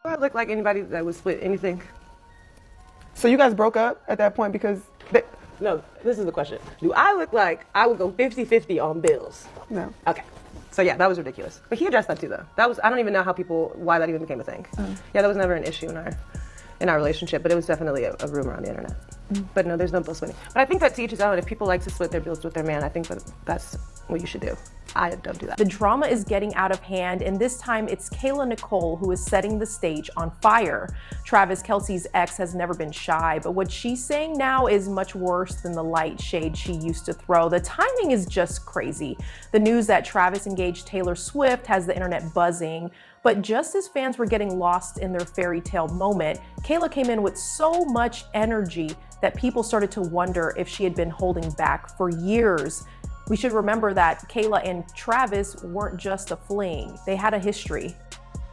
Do I look like anybody that would split anything? So you guys broke up at that point because No, this is the question. Do I look like I would go 50-50 on bills? no. Okay. So yeah, that was ridiculous. But he addressed that too though. I don't even know why that even became a thing. Yeah, that was never an issue in our relationship, but it was definitely a rumor on the internet. But no, there's no bill splitting. But I think that to each his own. If people like to split their bills with their man, I think that's what you should do. I don't do that. The drama is getting out of hand, and this time it's Kayla Nicole who is setting the stage on fire. Travis Kelce's ex has never been shy, but what she's saying now is much worse than the light shade she used to throw. The timing is just crazy. The news that Travis engaged Taylor Swift has the internet buzzing, but just as fans were getting lost in their fairy tale moment, Kayla came in with so much energy that people started to wonder if she had been holding back for years. We should remember that Kayla and Travis weren't just a fling. They had a history.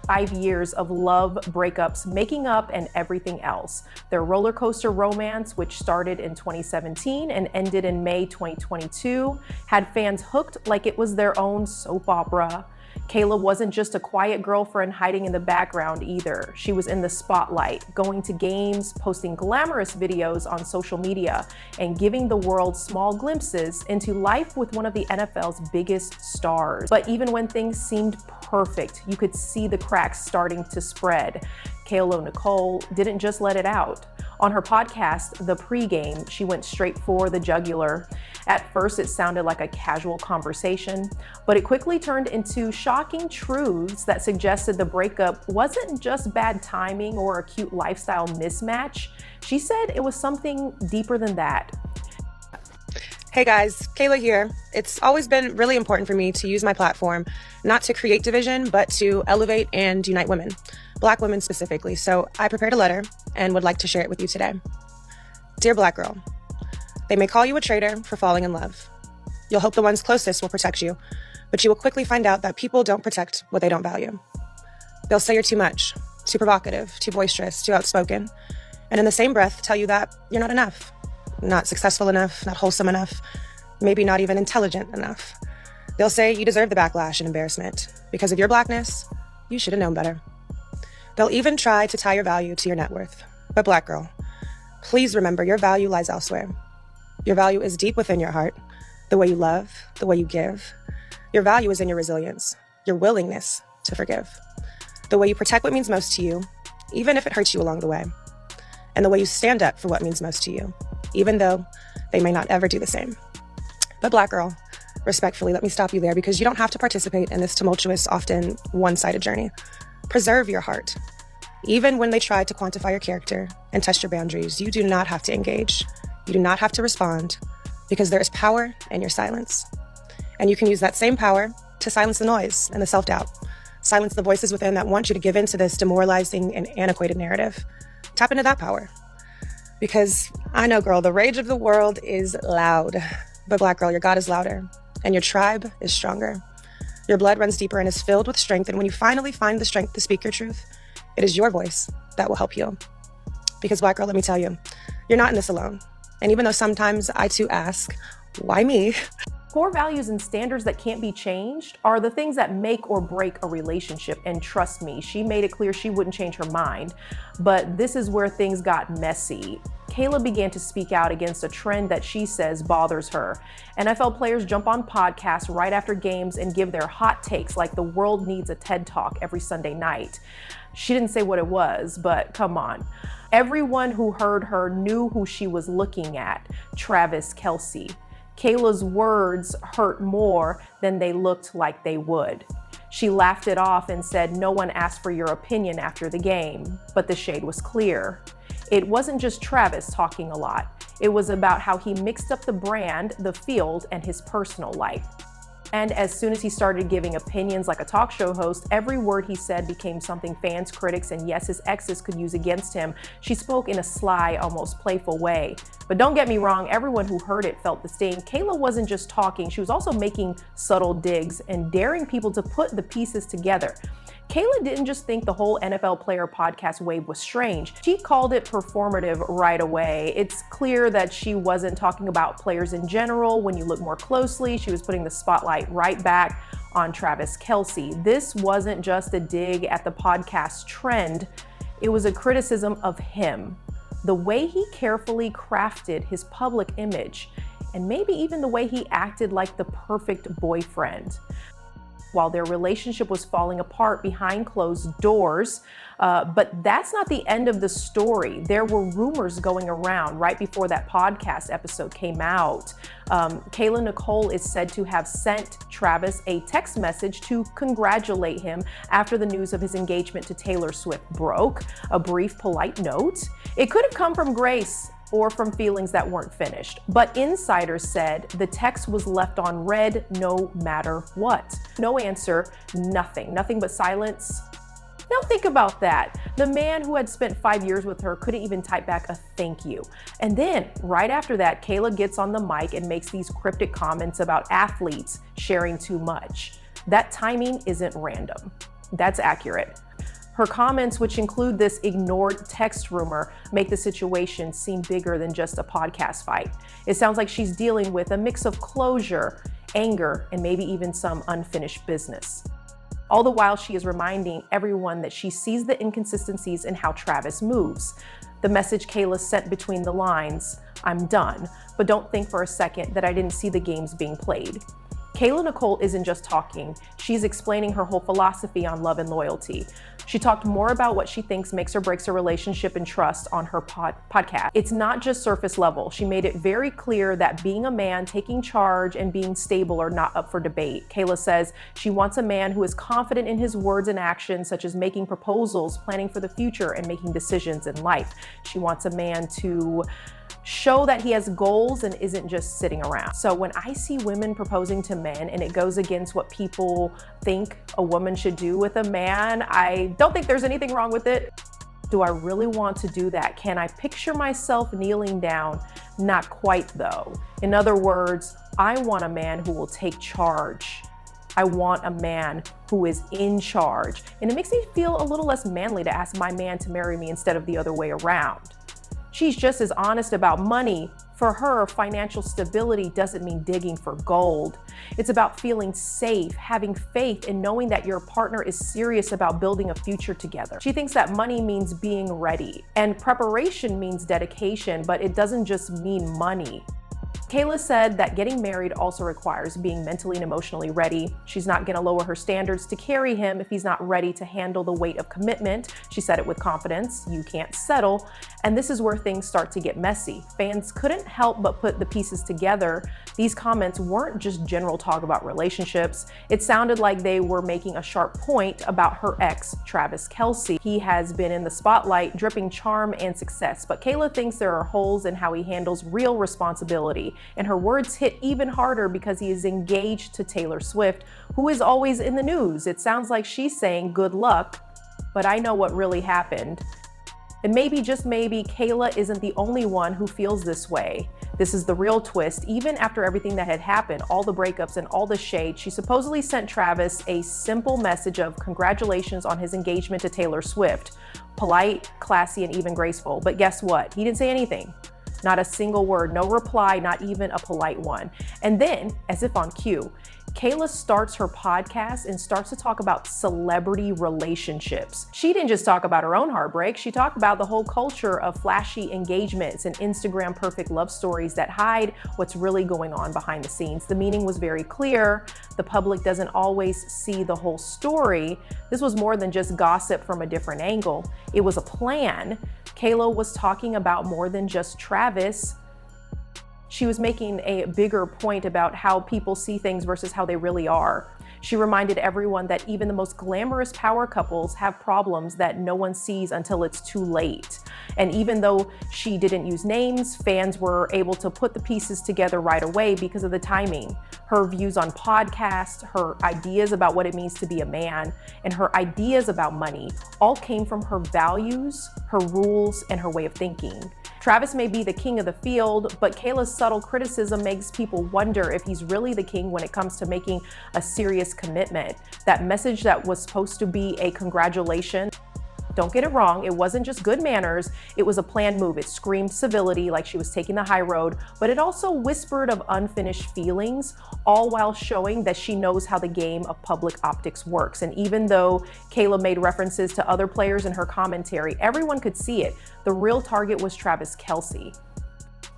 5 years of love, breakups, making up, and everything else. Their roller coaster romance, which started in 2017 and ended in May 2022, had fans hooked like it was their own soap opera. Kayla wasn't just a quiet girlfriend hiding in the background either. She was in the spotlight, going to games, posting glamorous videos on social media, and giving the world small glimpses into life with one of the NFL's biggest stars. But even when things seemed perfect, you could see the cracks starting to spread. Kayla Nicole didn't just let it out. On her podcast, The Pregame, she went straight for the jugular. At first, it sounded like a casual conversation, but it quickly turned into shocking truths that suggested the breakup wasn't just bad timing or a cute lifestyle mismatch. She said it was something deeper than that. Hey guys, Kayla here. It's always been really important for me to use my platform not to create division, but to elevate and unite women, Black women specifically. So I prepared a letter and would like to share it with you today. Dear Black girl, they may call you a traitor for falling in love. You'll hope the ones closest will protect you, but you will quickly find out that people don't protect what they don't value. They'll say you're too much, too provocative, too boisterous, too outspoken, and in the same breath tell you that you're not enough. Not successful enough, not wholesome enough, maybe not even intelligent enough. They'll say you deserve the backlash and embarrassment. Because of your Blackness, you should have known better. They'll even try to tie your value to your net worth. But Black girl, please remember your value lies elsewhere. Your value is deep within your heart, the way you love, the way you give. Your value is in your resilience, your willingness to forgive. The way you protect what means most to you, even if it hurts you along the way. And the way you stand up for what means most to you, even though they may not ever do the same. But Black girl, respectfully, let me stop you there because you don't have to participate in this tumultuous, often one-sided journey. Preserve your heart. Even when they try to quantify your character and test your boundaries, you do not have to engage. You do not have to respond because there is power in your silence. And you can use that same power to silence the noise and the self-doubt. Silence the voices within that want you to give in to this demoralizing and antiquated narrative. Tap into that power. Because I know, girl, the rage of the world is loud. But Black girl, your God is louder, and your tribe is stronger. Your blood runs deeper and is filled with strength, and when you finally find the strength to speak your truth, it is your voice that will help heal. Because Black girl, let me tell you, you're not in this alone. And even though sometimes I too ask, why me? Core values and standards that can't be changed are the things that make or break a relationship. And trust me, she made it clear she wouldn't change her mind. But this is where things got messy. Kayla began to speak out against a trend that she says bothers her. NFL players jump on podcasts right after games and give their hot takes like the world needs a TED Talk every Sunday night. She didn't say what it was, but come on. Everyone who heard her knew who she was looking at, Travis Kelce. Kayla's words hurt more than they looked like they would. She laughed it off and said no one asked for your opinion after the game, but the shade was clear. It wasn't just Travis talking a lot. It was about how he mixed up the brand, the field, and his personal life. And as soon as he started giving opinions like a talk show host, every word he said became something fans, critics, and yes, his exes could use against him. She spoke in a sly, almost playful way. But don't get me wrong, everyone who heard it felt the sting. Kayla wasn't just talking, she was also making subtle digs and daring people to put the pieces together. Kayla didn't just think the whole NFL player podcast wave was strange. She called it performative right away. It's clear that she wasn't talking about players in general. When you look more closely, she was putting the spotlight right back on Travis Kelce. This wasn't just a dig at the podcast trend. It was a criticism of him, the way he carefully crafted his public image, and maybe even the way he acted like the perfect boyfriend. While their relationship was falling apart behind closed doors. But that's not the end of the story. There were rumors going around right before that podcast episode came out. Kayla Nicole is said to have sent Travis a text message to congratulate him after the news of his engagement to Taylor Swift broke. A brief, polite note. It could have come from grace or from feelings that weren't finished. But insiders said the text was left on read no matter what. No answer, nothing but silence. Now think about that. The man who had spent 5 years with her couldn't even type back a thank you. And then right after that, Kayla gets on the mic and makes these cryptic comments about athletes sharing too much. That timing isn't random. That's accurate. Her comments, which include this ignored text rumor, make the situation seem bigger than just a podcast fight. It sounds like she's dealing with a mix of closure, anger, and maybe even some unfinished business. All the while, she is reminding everyone that she sees the inconsistencies in how Travis moves. The message Kayla sent between the lines, "I'm done, but don't think for a second that I didn't see the games being played." Kayla Nicole isn't just talking, she's explaining her whole philosophy on love and loyalty. She talked more about what she thinks makes or breaks a relationship and trust on her podcast. It's not just surface level. She made it very clear that being a man, taking charge, and being stable are not up for debate. Kayla says she wants a man who is confident in his words and actions, such as making proposals, planning for the future, and making decisions in life. She wants a man to show that he has goals and isn't just sitting around. So when I see women proposing to men and it goes against what people think a woman should do with a man, I don't think there's anything wrong with it. Do I really want to do that? Can I picture myself kneeling down? Not quite though. In other words, I want a man who will take charge. I want a man who is in charge. And it makes me feel a little less manly to ask my man to marry me instead of the other way around. She's just as honest about money. For her, financial stability doesn't mean digging for gold. It's about feeling safe, having faith, and knowing that your partner is serious about building a future together. She thinks that money means being ready, and preparation means dedication, but it doesn't just mean money. Kayla said that getting married also requires being mentally and emotionally ready. She's not gonna lower her standards to carry him if he's not ready to handle the weight of commitment. She said it with confidence. You can't settle. And this is where things start to get messy. Fans couldn't help but put the pieces together. These comments weren't just general talk about relationships. It sounded like they were making a sharp point about her ex, Travis Kelce. He has been in the spotlight, dripping charm and success, but Kayla thinks there are holes in how he handles real responsibility. And her words hit even harder because he is engaged to Taylor Swift, who is always in the news. It sounds like she's saying good luck, but I know what really happened. And maybe, just maybe, Kayla isn't the only one who feels this way. This is the real twist. Even after everything that had happened, all the breakups and all the shade, she supposedly sent Travis a simple message of congratulations on his engagement to Taylor Swift. Polite, classy, and even graceful. But guess what? He didn't say anything. Not a single word, no reply, not even a polite one. And then, as if on cue, Kayla starts her podcast and starts to talk about celebrity relationships. She didn't just talk about her own heartbreak, she talked about the whole culture of flashy engagements and Instagram perfect love stories that hide what's really going on behind the scenes. The meaning was very clear. The public doesn't always see the whole story. This was more than just gossip from a different angle. It was a plan. Kayla was talking about more than just Travis. She was making a bigger point about how people see things versus how they really are. She reminded everyone that even the most glamorous power couples have problems that no one sees until it's too late. And even though she didn't use names, fans were able to put the pieces together right away because of the timing. Her views on podcasts, her ideas about what it means to be a man, and her ideas about money all came from her values, her rules, and her way of thinking. Travis may be the king of the field, but Kayla's subtle criticism makes people wonder if he's really the king when it comes to making a serious commitment. That message that was supposed to be a congratulations. Don't get it wrong, it wasn't just good manners, it was a planned move. It screamed civility, like she was taking the high road, but it also whispered of unfinished feelings, all while showing that she knows how the game of public optics works. And even though Kayla made references to other players in her commentary, everyone could see it. The real target was Travis Kelce.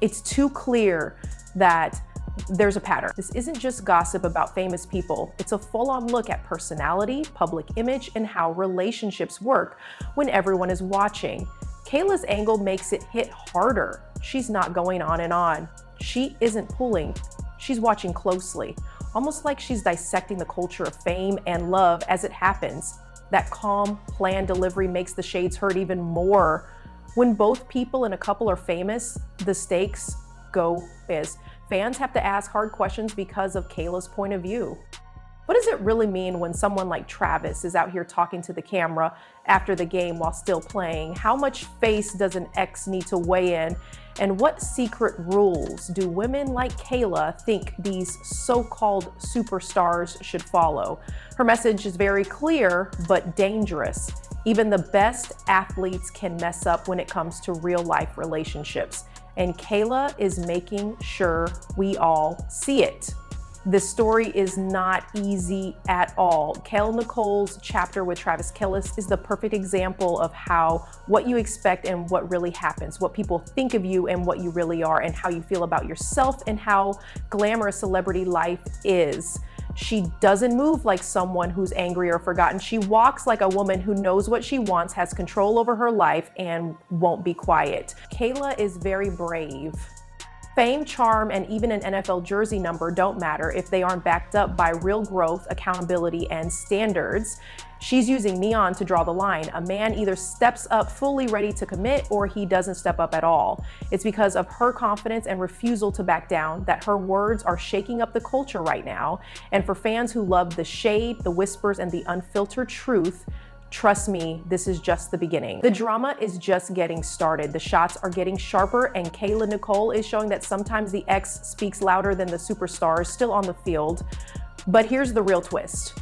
It's too clear that there's a pattern. This isn't just gossip about famous people. It's a full-on look at personality, public image, and how relationships work when everyone is watching. Kayla's angle makes it hit harder. She's not going on and on. She isn't pulling. She's watching closely, almost like she's dissecting the culture of fame and love as it happens. That calm, planned delivery makes the shades hurt even more. When both people in a couple are famous, the stakes go is. Fans have to ask hard questions because of Kayla's point of view. What does it really mean when someone like Travis is out here talking to the camera after the game while still playing? How much face does an ex need to weigh in? And what secret rules do women like Kayla think these so-called superstars should follow? Her message is very clear, but dangerous. Even the best athletes can mess up when it comes to real-life relationships. And Kayla is making sure we all see it. This story is not easy at all. Kayla Nicole's chapter with Travis Kelce is the perfect example of how what you expect and what really happens, what people think of you and what you really are, and how you feel about yourself and how glamorous celebrity life is. She doesn't move like someone who's angry or forgotten. She walks like a woman who knows what she wants, has control over her life, and won't be quiet. Kayla is very brave. Fame, charm, and even an NFL jersey number don't matter if they aren't backed up by real growth, accountability, and standards. She's using neon to draw the line. A man either steps up fully ready to commit or he doesn't step up at all. It's because of her confidence and refusal to back down that her words are shaking up the culture right now. And for fans who love the shade, the whispers, and the unfiltered truth, trust me, this is just the beginning. The drama is just getting started. The shots are getting sharper, and Kayla Nicole is showing that sometimes the ex speaks louder than the superstars still on the field. But here's the real twist.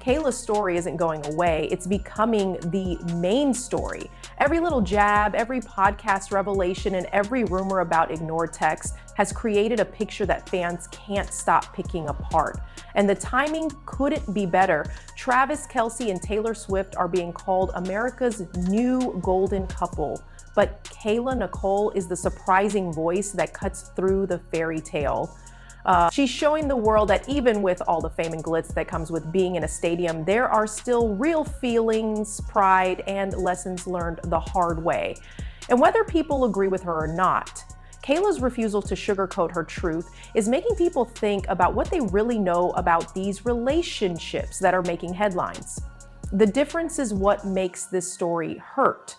Kayla's story isn't going away, it's becoming the main story. Every little jab, every podcast revelation, and every rumor about ignored text has created a picture that fans can't stop picking apart. And the timing couldn't be better. Travis Kelce and Taylor Swift are being called America's new golden couple. But Kayla Nicole is the surprising voice that cuts through the fairy tale. She's showing the world that even with all the fame and glitz that comes with being in a stadium, there are still real feelings, pride, and lessons learned the hard way. And whether people agree with her or not, Kayla's refusal to sugarcoat her truth is making people think about what they really know about these relationships that are making headlines. The difference is what makes this story hurt.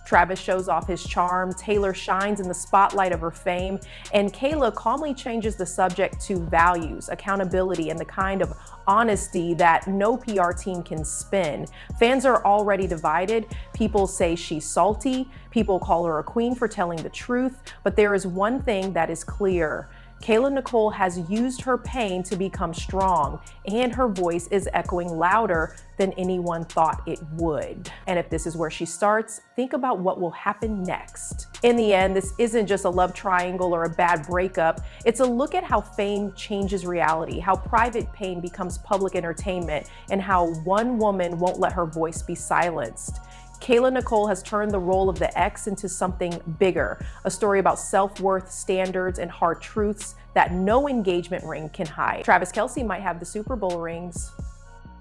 Travis shows off his charm, Taylor shines in the spotlight of her fame, and Kayla calmly changes the subject to values, accountability, and the kind of honesty that no PR team can spin. Fans are already divided. People say she's salty. People call her a queen for telling the truth. But there is one thing that is clear. Kayla Nicole has used her pain to become strong, and her voice is echoing louder than anyone thought it would. And if this is where she starts, think about what will happen next. In the end, this isn't just a love triangle or a bad breakup. It's a look at how fame changes reality, how private pain becomes public entertainment, and how one woman won't let her voice be silenced. Kayla Nicole has turned the role of the ex into something bigger, a story about self-worth, standards, and hard truths that no engagement ring can hide. Travis Kelce might have the Super Bowl rings.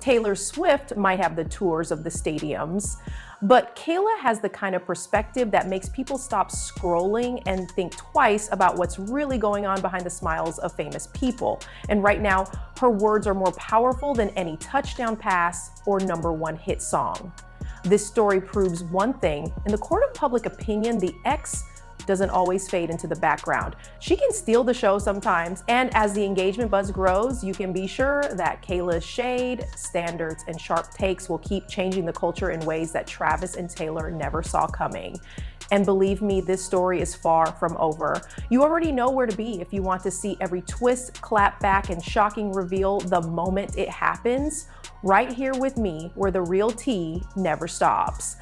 Taylor Swift might have the tours of the stadiums. But Kayla has the kind of perspective that makes people stop scrolling and think twice about what's really going on behind the smiles of famous people. And right now, her words are more powerful than any touchdown pass or #1 hit song. This story proves one thing. In the court of public opinion, the ex doesn't always fade into the background. She can steal the show sometimes, and as the engagement buzz grows, you can be sure that Kayla's shade, standards, and sharp takes will keep changing the culture in ways that Travis and Taylor never saw coming. And believe me, this story is far from over. You already know where to be if you want to see every twist, clap back, and shocking reveal the moment it happens. Right here with me, where the real tea never stops.